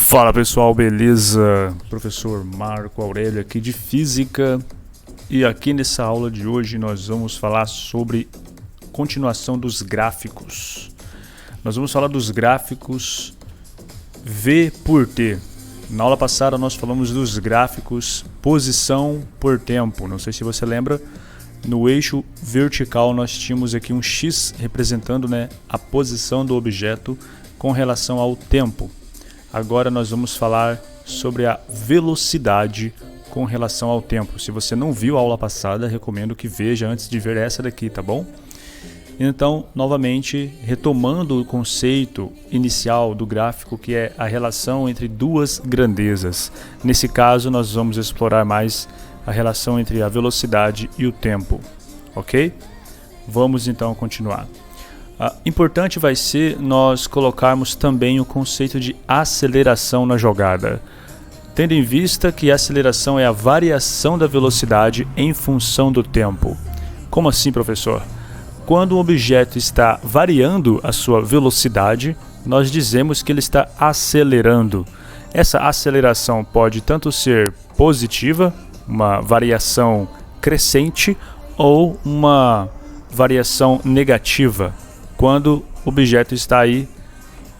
Fala pessoal, beleza? Professor Marco Aurélio aqui de Física, e aqui nessa aula de hoje nós vamos falar sobre continuação dos gráficos. Nós vamos falar dos gráficos V por T. Na aula passada nós falamos dos gráficos posição por tempo. Não sei se você lembra, no eixo vertical nós tínhamos aqui um X representando, a posição do objeto com relação ao tempo. Agora nós vamos falar sobre a velocidade com relação ao tempo. Se você não viu a aula passada, recomendo que veja antes de ver essa daqui, tá bom? Então, novamente, retomando o conceito inicial do gráfico, que é a relação entre duas grandezas. Nesse caso, nós vamos explorar mais a relação entre a velocidade e o tempo, ok? Vamos então continuar. Importante vai ser nós colocarmos também o conceito de aceleração na jogada, tendo em vista que a aceleração é a variação da velocidade em função do tempo. Como assim, professor? Quando um objeto está variando a sua velocidade, nós dizemos que ele está acelerando. Essa aceleração pode tanto ser positiva, uma variação crescente, ou uma variação negativa, quando o objeto está aí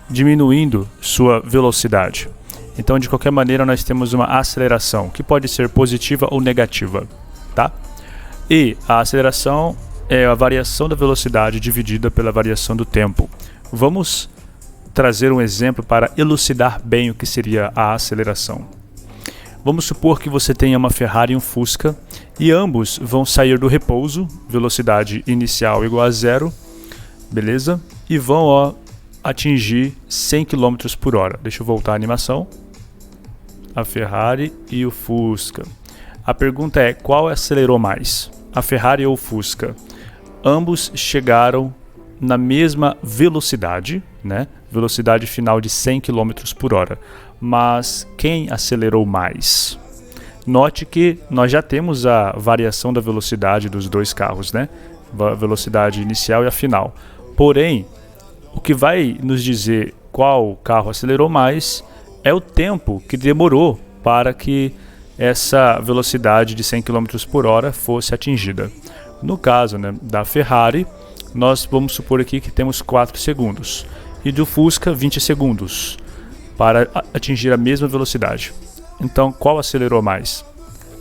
diminuindo sua velocidade. Então, de qualquer maneira, nós temos uma aceleração, que pode ser positiva ou negativa, tá? E a aceleração é a variação da velocidade dividida pela variação do tempo. Vamos trazer um exemplo para elucidar bem o que seria a aceleração. Vamos supor que você tenha uma Ferrari e um Fusca, e ambos vão sair do repouso, velocidade inicial igual a 0, beleza? E vão atingir 100 km por hora. Deixa eu voltar a animação. A Ferrari e o Fusca. A pergunta é, qual acelerou mais? A Ferrari ou o Fusca? Ambos chegaram na mesma velocidade, velocidade final de 100 km por hora. Mas quem acelerou mais? Note que nós já temos a variação da velocidade dos dois carros, a velocidade inicial e a final. Porém, o que vai nos dizer qual carro acelerou mais é o tempo que demorou para que essa velocidade de 100 km por hora fosse atingida. No caso da Ferrari, nós vamos supor aqui que temos 4 segundos. E do Fusca, 20 segundos para atingir a mesma velocidade. Então, qual acelerou mais?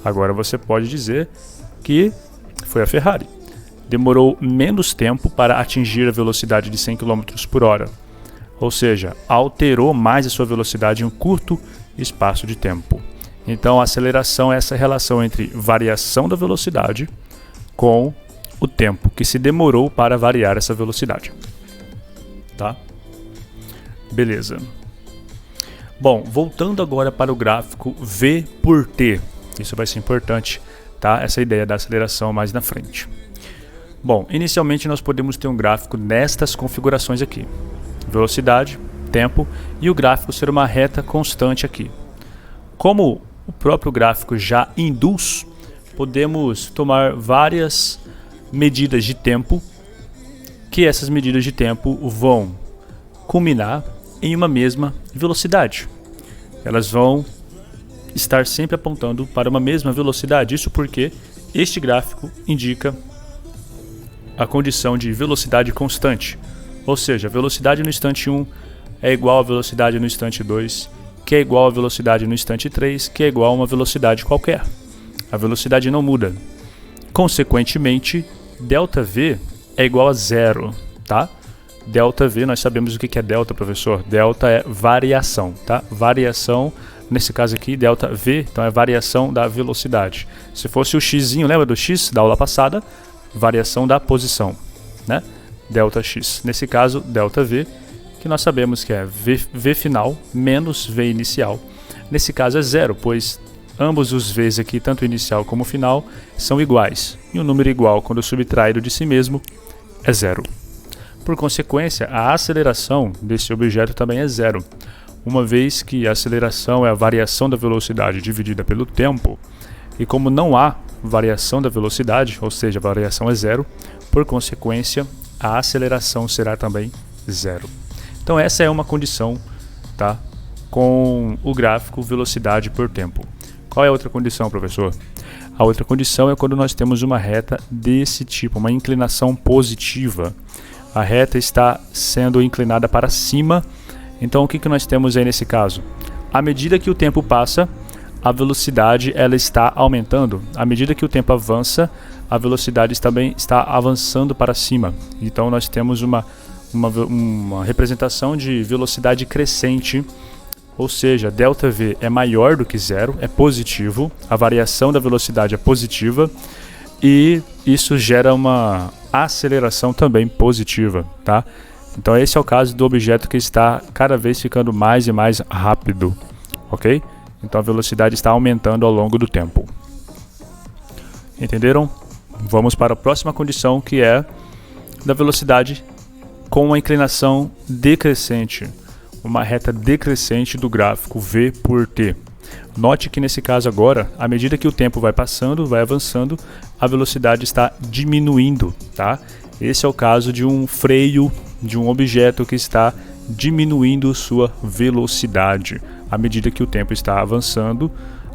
Agora você pode dizer que foi a Ferrari. Demorou menos tempo para atingir a velocidade de 100 km por hora. Ou seja, alterou mais a sua velocidade em um curto espaço de tempo. Então, a aceleração é essa relação entre variação da velocidade com o tempo que se demorou para variar essa velocidade. Tá? Beleza. Bom, voltando agora para o gráfico V por T. Isso vai ser importante, tá? Essa ideia da aceleração mais na frente. Bom, inicialmente nós podemos ter um gráfico nestas configurações aqui. Velocidade, tempo e o gráfico ser uma reta constante aqui. Como o próprio gráfico já induz, podemos tomar várias medidas de tempo, que essas medidas de tempo vão culminar em uma mesma velocidade. Elas vão estar sempre apontando para uma mesma velocidade. Isso porque este gráfico indica a condição de velocidade constante. Ou seja, a velocidade no instante 1 é igual à velocidade no instante 2, que é igual à velocidade no instante 3, que é igual a uma velocidade qualquer. A velocidade não muda. Consequentemente, ΔV é igual a 0, tá? ΔV, nós sabemos o que é delta, professor. Delta é variação, tá? Variação, nesse caso aqui, ΔV, então é variação da velocidade. Se fosse o xzinho, lembra do x da aula passada? Variação da posição, ΔX. Nesse caso, ΔV, que nós sabemos que é V final menos V inicial. Nesse caso é 0, pois ambos os V's aqui, tanto inicial como final, são iguais. E um número igual, quando subtraído de si mesmo, é 0. Por consequência, a aceleração desse objeto também é 0. Uma vez que a aceleração é a variação da velocidade dividida pelo tempo, e como não há variação da velocidade, ou seja, a variação é 0, por consequência, a aceleração será também 0. Então essa é uma condição, tá, com o gráfico velocidade por tempo. Qual é a outra condição, professor? A outra condição é quando nós temos uma reta desse tipo, uma inclinação positiva. A reta está sendo inclinada para cima. Então o que nós temos aí nesse caso? À medida que o tempo passa, a velocidade ela está aumentando. À medida que o tempo avança, a velocidade também está avançando para cima. Então nós temos uma representação de velocidade crescente, ou seja, ΔV é maior do que zero, é positivo, a variação da velocidade é positiva e isso gera uma aceleração também positiva, tá? Então esse é o caso do objeto que está cada vez ficando mais e mais rápido, ok? Então a velocidade está aumentando ao longo do tempo. Entenderam? Vamos para a próxima condição, que é da velocidade com uma inclinação decrescente, uma reta decrescente do gráfico V por T. Note que nesse caso agora, à medida que o tempo vai passando, vai avançando, a velocidade está diminuindo, tá? Esse é o caso de um freio de um objeto que está diminuindo sua velocidade. À medida que o tempo está avançando,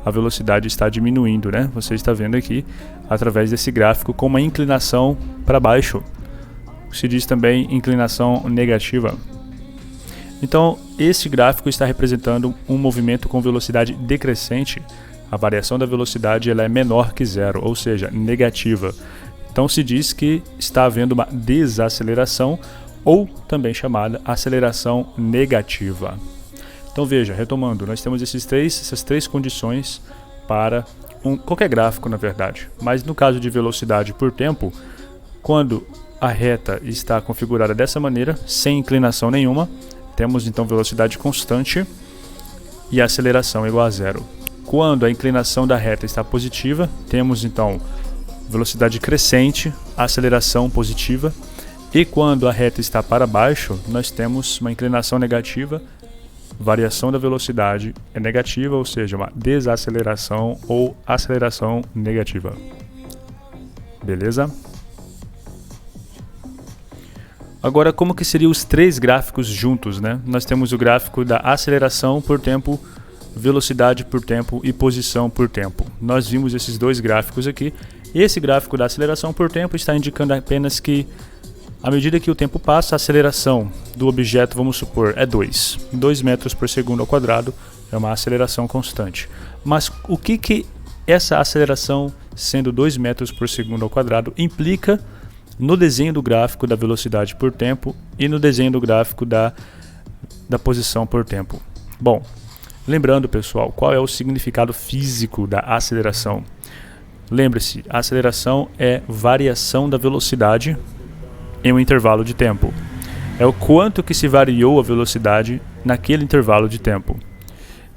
a velocidade está diminuindo, né? Você está vendo aqui através desse gráfico com uma inclinação para baixo. Se diz também inclinação negativa. Então, esse gráfico está representando um movimento com velocidade decrescente. A variação da velocidade ela é menor que zero, ou seja, negativa. Então, se diz que está havendo uma desaceleração, ou também chamada aceleração negativa. Então, veja, retomando, nós temos essas três condições para qualquer gráfico, na verdade. Mas no caso de velocidade por tempo, quando a reta está configurada dessa maneira, sem inclinação nenhuma, temos então velocidade constante e aceleração igual a zero. Quando a inclinação da reta está positiva, temos então velocidade crescente, aceleração positiva. E quando a reta está para baixo, nós temos uma inclinação negativa, variação da velocidade é negativa, ou seja, uma desaceleração ou aceleração negativa. Beleza? Agora, como que seriam os três gráficos juntos, né? Nós temos o gráfico da aceleração por tempo, velocidade por tempo e posição por tempo. Nós vimos esses dois gráficos aqui. Esse gráfico da aceleração por tempo está indicando apenas que, à medida que o tempo passa, a aceleração do objeto, vamos supor, é 2 metros por segundo ao quadrado, é uma aceleração constante. Mas o que essa aceleração, sendo 2 metros por segundo ao quadrado, implica no desenho do gráfico da velocidade por tempo e no desenho do gráfico da posição por tempo? Bom, lembrando, pessoal, qual é o significado físico da aceleração? Lembre-se, a aceleração é variação da velocidade em um intervalo de tempo. É o quanto que se variou a velocidade naquele intervalo de tempo.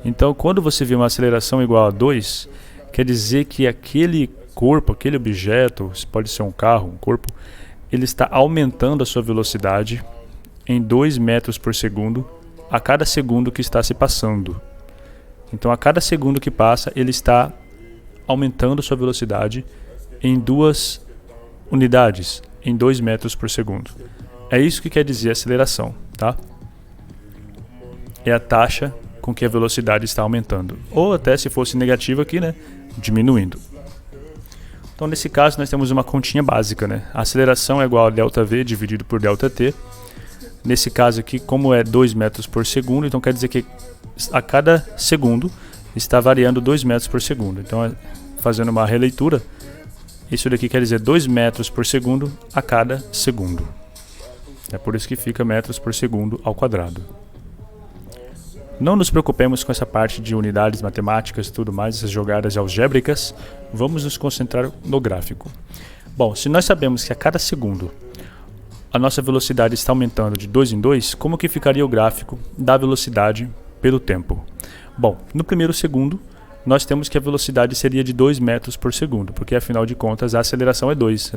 Então, quando você vê uma aceleração igual a 2, quer dizer que aquele corpo, aquele objeto, pode ser um carro, um corpo, ele está aumentando a sua velocidade em 2 metros por segundo a cada segundo que está se passando. Então, a cada segundo que passa, ele está aumentando a sua velocidade em 2 unidades, em 2 metros por segundo. É isso que quer dizer aceleração, tá? É a taxa com que a velocidade está aumentando. Ou até, se fosse negativa aqui, né, diminuindo. Então, nesse caso, nós temos uma continha básica, né? A aceleração é igual a ΔV dividido por ΔT. Nesse caso aqui, como é 2 metros por segundo, então quer dizer que a cada segundo está variando 2 metros por segundo. Então, fazendo uma releitura, isso daqui quer dizer 2 metros por segundo a cada segundo. É por isso que fica metros por segundo ao quadrado. Não nos preocupemos com essa parte de unidades matemáticas e tudo mais, essas jogadas algébricas. Vamos nos concentrar no gráfico. Bom, se nós sabemos que a cada segundo a nossa velocidade está aumentando de 2 em 2, como que ficaria o gráfico da velocidade pelo tempo? Bom, no primeiro segundo, nós temos que a velocidade seria de 2 metros por segundo, porque afinal de contas a aceleração é 2.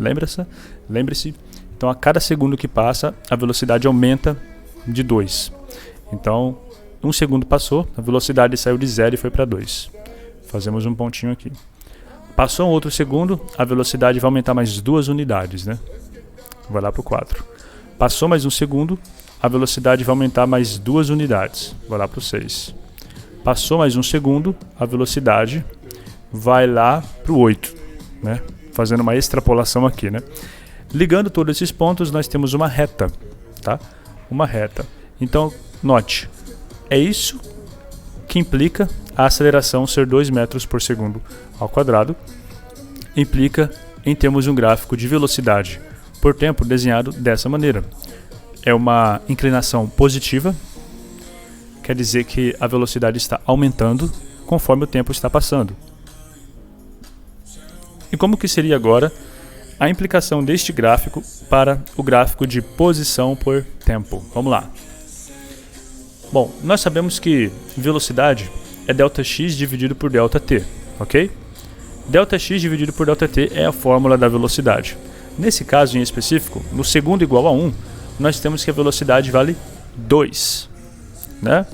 Lembre-se? Então, a cada segundo que passa, a velocidade aumenta de 2. Então, 1 segundo passou, a velocidade saiu de 0 e foi para 2. Fazemos um pontinho aqui. Passou um outro segundo, a velocidade vai aumentar mais 2 unidades, né? Vai lá para o 4. Passou mais um segundo, a velocidade vai aumentar mais 2 unidades. Vai lá para o 6. Passou mais um segundo, a velocidade vai lá para o 8, né? Fazendo uma extrapolação aqui, né? Ligando todos esses pontos, nós temos uma reta, tá? Uma reta. Então, note, é isso que implica a aceleração ser 2 metros por segundo ao quadrado. Implica em termos um gráfico de velocidade por tempo desenhado dessa maneira. É uma inclinação positiva, quer dizer que a velocidade está aumentando conforme o tempo está passando. E como que seria agora a implicação deste gráfico para o gráfico de posição por tempo? Vamos lá. Bom, nós sabemos que velocidade é ΔX dividido por ΔT, ok? ΔX dividido por ΔT é a fórmula da velocidade. Nesse caso em específico, no segundo igual a 1, nós temos que a velocidade vale 2, né?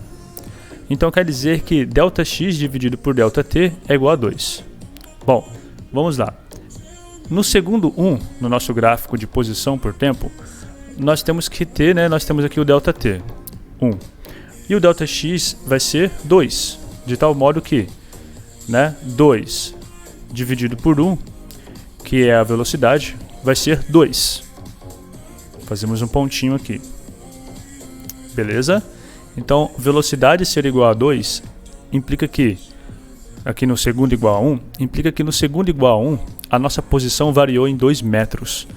Então quer dizer que ΔX dividido por ΔT é igual a 2. Bom, vamos lá. No segundo 1, no nosso gráfico de posição por tempo, nós temos que ter, né, nós temos aqui o ΔT, 1. E o ΔX vai ser 2, de tal modo que, né, 2 dividido por 1, que é a velocidade, vai ser 2. Fazemos um pontinho aqui. Beleza? Então, velocidade ser igual a 2 implica que, aqui no segundo igual a 1, implica que no segundo igual a 1, a nossa posição variou em 2 metros.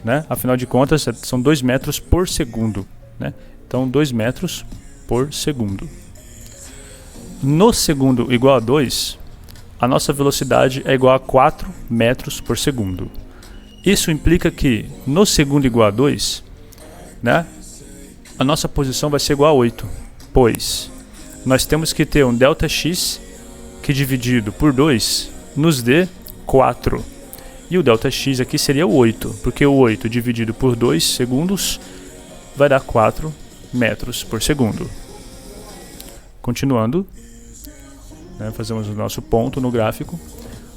Né? Afinal de contas, são 2 metros por segundo. Né? Então, 2 metros por segundo. No segundo igual a 2, a nossa velocidade é igual a 4 metros por segundo. Isso implica que no segundo igual a 2, né, a nossa posição vai ser igual a 8, pois nós temos que ter um ΔX que dividido por 2 nos dê 4. E o ΔX aqui seria o 8, porque o 8 dividido por 2 segundos vai dar 4 metros por segundo. Continuando, né, fazemos o nosso ponto no gráfico.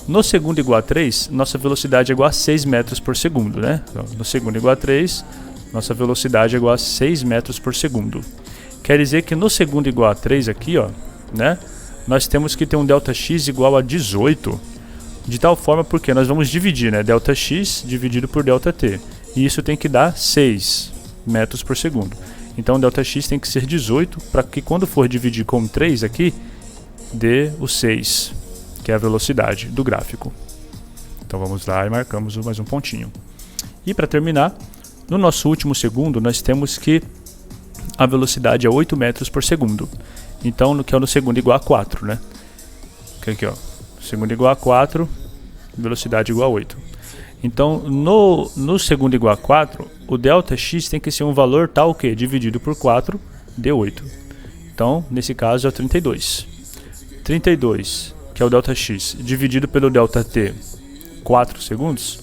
No segundo igual a 3, nossa velocidade é igual a 6 metros por segundo, né? Então, no segundo igual a 3, nossa velocidade é igual a 6 metros por segundo. Quer dizer que no segundo igual a 3 aqui, ó, né, nós temos que ter um ΔX igual a 18, de tal forma porque nós vamos dividir, né, ΔX dividido por ΔT, e isso tem que dar 6 metros por segundo. Então o ΔX tem que ser 18 para que quando for dividir com 3 aqui, dê o 6, que é a velocidade do gráfico. Então vamos lá e marcamos mais um pontinho. E para terminar, no nosso último segundo, nós temos que a velocidade é 8 metros por segundo. Então, que é no segundo igual a 4, né? Aqui, ó. Segundo igual a 4, velocidade igual a 8. Então, no segundo igual a 4, o ΔX tem que ser um valor tal que, dividido por 4, dê 8. Então, nesse caso, é o 32. 32, que é o ΔX, dividido pelo ΔT, 4 segundos,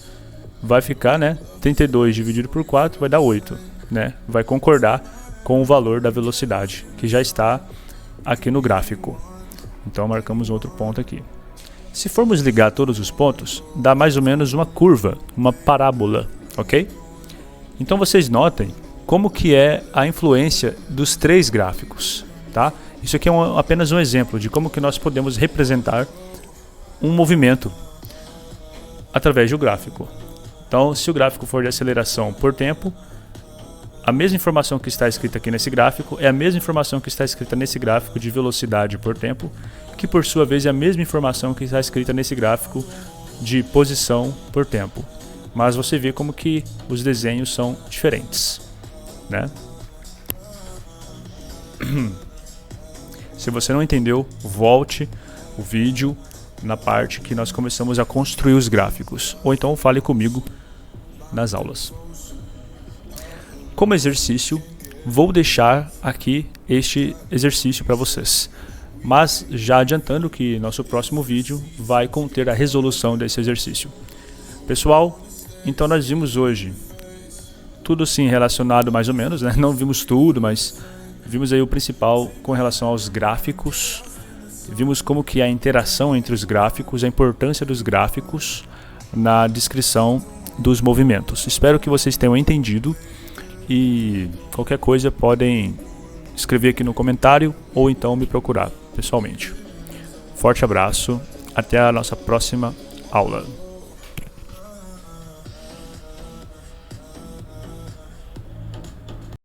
vai ficar, né, 32 dividido por 4 vai dar 8, né? Vai concordar com o valor da velocidade, que já está aqui no gráfico. Então marcamos outro ponto aqui. Se formos ligar todos os pontos, dá mais ou menos uma curva, uma parábola, ok? Então vocês notem como que é a influência dos 3 gráficos, tá? Isso aqui é apenas um exemplo de como que nós podemos representar um movimento através do gráfico. Então, se o gráfico for de aceleração por tempo, a mesma informação que está escrita aqui nesse gráfico é a mesma informação que está escrita nesse gráfico de velocidade por tempo, que por sua vez é a mesma informação que está escrita nesse gráfico de posição por tempo. Mas você vê como que os desenhos são diferentes, né? Se você não entendeu, volte o vídeo na parte que nós começamos a construir os gráficos, ou então fale comigo nas aulas. Como exercício, vou deixar aqui este exercício para vocês, mas já adiantando que nosso próximo vídeo vai conter a resolução desse exercício. Pessoal, então nós vimos hoje tudo sim relacionado mais ou menos, né? Não vimos tudo, mas vimos aí o principal com relação aos gráficos. Vimos como que a interação entre os gráficos, a importância dos gráficos na descrição dos movimentos. Espero que vocês tenham entendido e qualquer coisa podem escrever aqui no comentário ou então me procurar pessoalmente. Forte abraço, até a nossa próxima aula.